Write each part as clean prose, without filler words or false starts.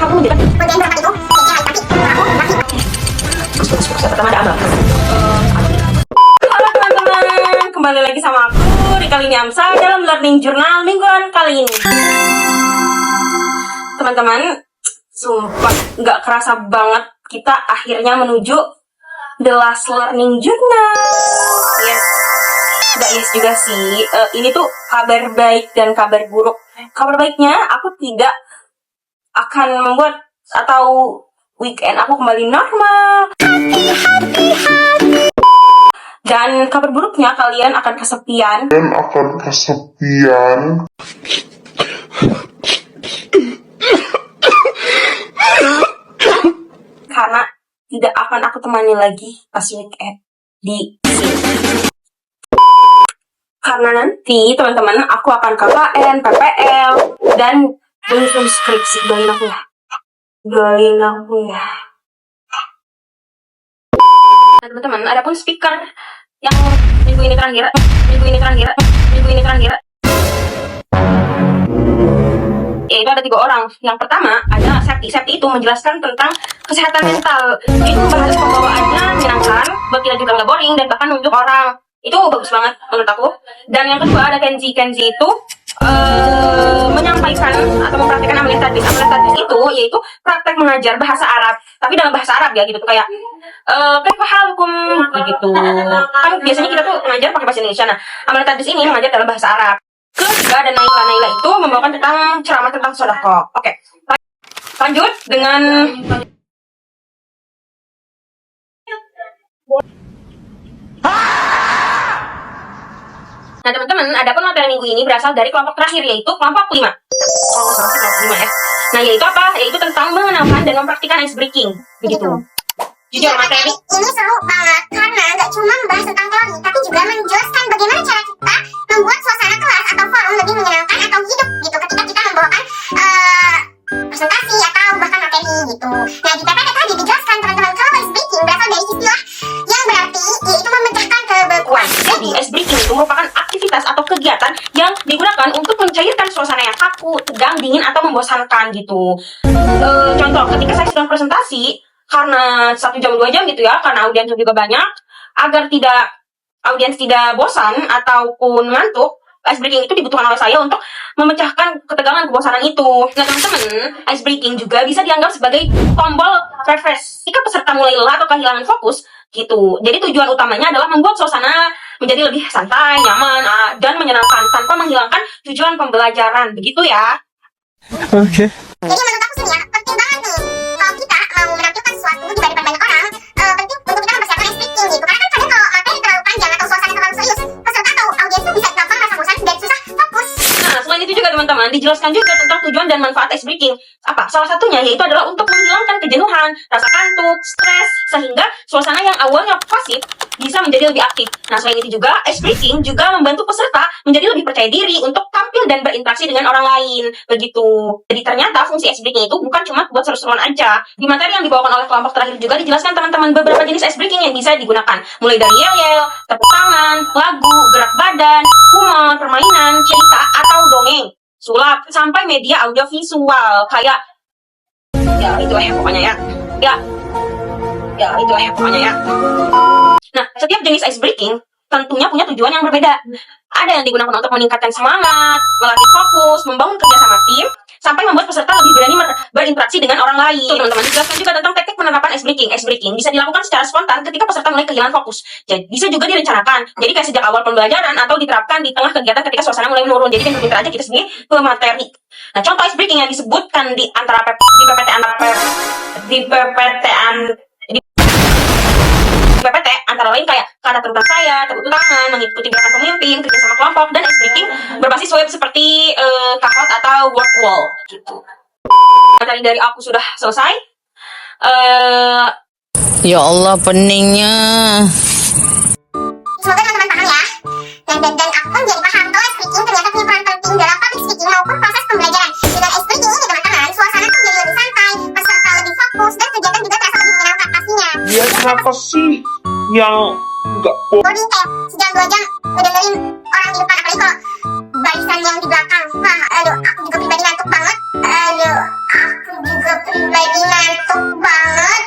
Kamu menjadi pertama ada abang. Halo teman-teman, kembali lagi sama aku di kali ini Amsa dalam learning journal mingguan kali ini. Teman-teman, sumpah nggak kerasa banget kita akhirnya menuju the last learning journal. Yes, nggak yes juga sih. Ini tuh kabar baik dan kabar buruk. Kabar baiknya aku tidak akan membuat atau weekend aku kembali normal. Dan kabar buruknya kalian akan kesepian. Karena tidak akan aku temani lagi pas weekend di sini. Karena nanti teman-teman aku akan KKN, PPL, dan belum skripsi. Doain aku ya. Nah, teman-teman, ada pun speaker yang minggu ini terakhir. Itu ada 3 orang. Yang pertama ada Septi. Septi itu menjelaskan tentang kesehatan mental. Itu membahas pembawaannya menyenangkan, buat kita juga nggak boring, dan bahkan nunjuk orang. Itu bagus banget menurut aku. Dan yang kedua ada Kenzi. Kenzi itu menyampaikan atau mempraktikkan amalan tadbis. Amalan tadbis itu yaitu praktek mengajar bahasa Arab, tapi dalam bahasa Arab ya gitu tuh, kayak hukum gitu. Kan biasanya kita tuh mengajar pakai bahasa Indonesia. Nah, amalan tadbis ini mengajar dalam bahasa Arab. Ketiga ada Naila. Naila itu membawakan tentang ceramah tentang sedekah. Oke. Lanjut dengan Nah teman-teman, ada pun materi minggu ini berasal dari kelompok terakhir, yaitu kelompok 5. Kelompok 5 ya. Nah yaitu apa? Yaitu tentang mengenalkan dan mempraktikkan ice breaking. Begitu. Jujur materi ini seru banget karena nggak cuma membahas tentang teori, tapi juga menjelaskan bagaimana cara kita membuat suasana kelas atau forum lebih menyenangkan atau hidup gitu ketika kita membawakan presentasi atau bahkan materi gitu. Nah di PPT tadi dijelaskan teman-teman kalau ice breaking berasal dari istilah yang berarti yaitu memecahkan kebekuan. Jadi ice breaking itu merupakan aktivitas atau kegiatan yang digunakan untuk mencairkan suasana yang kaku, tegang, dingin, atau membosankan gitu. Contoh, ketika saya sedang presentasi, karena 1 jam 2 jam gitu ya, karena audiens juga banyak, agar audiens tidak bosan ataupun ngantuk, ice breaking itu dibutuhkan oleh saya untuk memecahkan ketegangan kebosanan itu. Nah teman-teman, ice breaking juga bisa dianggap sebagai tombol refresh jika peserta mulai lelah atau kehilangan fokus gitu. Jadi tujuan utamanya adalah membuat suasana menjadi lebih santai, nyaman, dan menyenangkan tanpa menghilangkan tujuan pembelajaran. Begitu ya. Oke. Jadi menurut aku sih ya, penting banget nih kalau kita mau menampilkan sesuatu di depan banyak orang, penting untuk kita mempersiapkan ice breaking gitu. Karena kan kadang kalau materi terlalu panjang atau suasana terlalu serius, peserta atau audiens itu bisa gampang rasa bosan dan susah fokus. Nah, selain itu juga teman-teman, dijelaskan juga tentang tujuan dan manfaat ice breaking. Apa? Salah satunya yaitu adalah untuk menghilangkan kejenuhan, rasa kantuk, stres, sehingga suasana yang awalnya pasif bisa menjadi lebih aktif. Nah, selain itu juga, ice breaking juga membantu peserta menjadi lebih percaya diri untuk tampil dan berinteraksi dengan orang lain. Begitu. Jadi ternyata fungsi ice breaking itu bukan cuma buat seru-seruan aja. Di materi yang dibawakan oleh kelompok terakhir juga dijelaskan teman-teman beberapa jenis ice breaking yang bisa digunakan. Mulai dari yel-yel, tepuk tangan, lagu, gerak badan, humor, permainan, cerita, atau dongeng, sulap, sampai media audio visual kayak ya itu pokoknya ya. Nah, setiap jenis ice breaking tentunya punya tujuan yang berbeda. Ada yang digunakan untuk meningkatkan semangat, melatih fokus, membangun kerjasama tim, sampai membuat peserta lebih berani berinteraksi dengan orang lain. Teman-teman, dijelaskan juga tentang teknik penerapan ice breaking. Ice breaking bisa dilakukan secara spontan ketika peserta mulai kehilangan fokus. Jadi bisa juga direncanakan. Jadi kayak sejak awal pembelajaran atau diterapkan di tengah kegiatan ketika suasana mulai menurun. Jadi pintar-pintar aja kita sendiri ke materi. Nah, contoh ice breaking yang disebutkan di PPT antara lain kayak kata tentang saya, tepuk tangan, mengikuti gerakan pemimpin, kerjasama kelompok, dan ice breaking berbasis web seperti Kahoot atau Word Wall gitu. Materi dari aku sudah selesai. Ya Allah, peningnya. Semoga teman-teman paham ya. Dan aku pun jadi paham kalau ice breaking ternyata punya peran penting dalam public speaking maupun proses pembelajaran. Dengan ice breaking ini teman-teman, suasana tuh jadi lebih santai, peserta lebih fokus, dan kegiatan juga terasa lebih menyenangkan pastinya. Ya kenapa sih yang nggak Boarding kayak sejam 2 jam ngedengerin orang di depan, apalagi kalau barisan yang di belakang. Wah, aduh, aku juga pribadi ngantuk banget. Aduh, aku juga pribadi lagi ngantuk banget.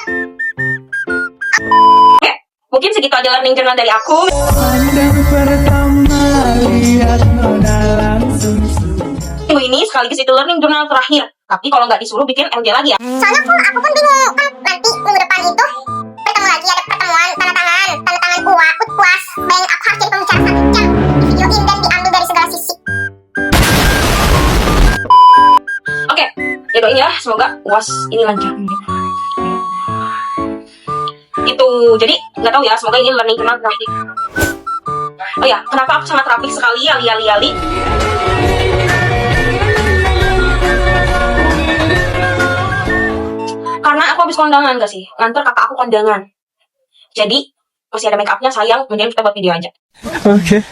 Oke, mungkin segitu aja learning journal dari aku. Minggu ini sekaligus itu learning journal terakhir. Tapi kalau nggak disuruh bikin LJ lagi ya. Soalnya aku pun bingung kan nanti minggu depan itu bertemu lagi ada pertemuan tanda tangan UAS. Bayangin aku harus jadi pembicara 1 jam, videoin dan diambil dari segala sisi. Oke, ya doain ya, semoga UAS ini lancar. Itu, jadi nggak tahu ya, semoga ini learning journal terakhir. Oh ya, kenapa aku sangat rapi sekali, ali-ali. Karena aku habis kondangan gak sih, nganter kakak aku kondangan. Jadi, masih ada make upnya, sayang, mending kita buat video aja. Okay.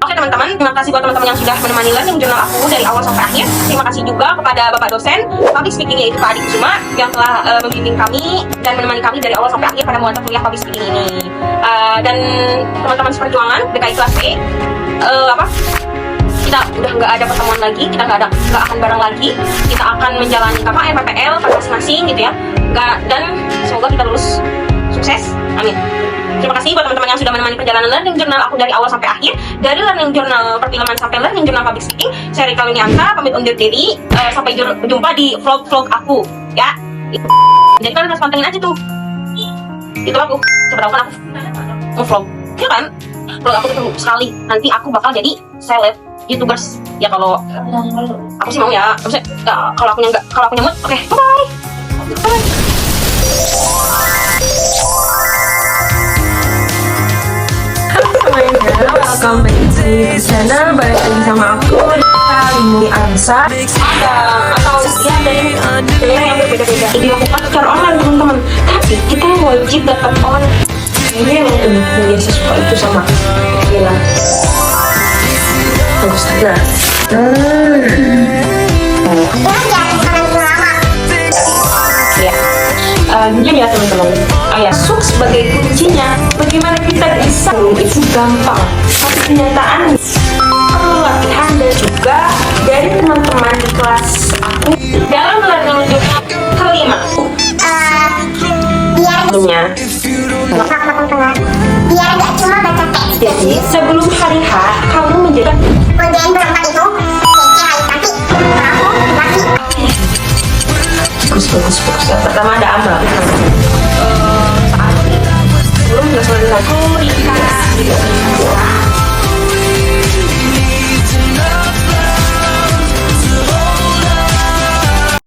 Oke teman-teman, terima kasih buat teman-teman yang sudah menemani learning journal aku dari awal sampai akhir. Terima kasih juga kepada Bapak dosen public speaking yaitu Pak Adi Kusuma yang telah membimbing kami dan menemani kami dari awal sampai akhir pada mata kuliah public speaking ini. Dan teman-teman seperjuangan DKI kelas B, kita udah nggak ada pertemuan lagi, kita nggak akan bareng lagi, kita akan menjalani KKN, PPL pada masing-masing gitu ya. Dan semoga kita lulus sukses, amin. Terima kasih buat teman-teman yang sudah menemani perjalanan learning journal aku dari awal sampai akhir, dari learning journal perfilman sampai learning journal public speaking. Saya Rika Lunianta, pamit undur diri. Sampai jumpa di vlog-vlog aku, ya. Jadi kalian harus pantengin aja tuh. Itu aku, siapa tahu kan aku nge-vlog, ya kan? Vlog aku tuh sekali. Nanti aku bakal jadi seleb YouTubers. Ya kalau aku sih mau ya. Maksudnya kalau aku nyamut, oke, bye. Welcome back to the channel. Balik lagi sama aku kali ini Ansa. Atau ya dari yang berbeda-beda dilakukan secara online teman-teman. Tapi kita wajib tetap on. Ini yang uniknya siswa itu sama Gila bagus. Nah jujur ya teman-teman, suk sebagai kuncinya. Bagaimana kita bisa itu gampang, tapi kenyataan perlu latihan dan juga dari teman-teman di kelas aku dalam learning journal kelima. Biar gak cuma baca teks. Jadi sebelum hari H kamu menjadi Ujian berempat itu Cece Hayu Tanti, aku laki. bagus. Yang pertama ada Amal. Saat sebelum nggak selesai aku Rika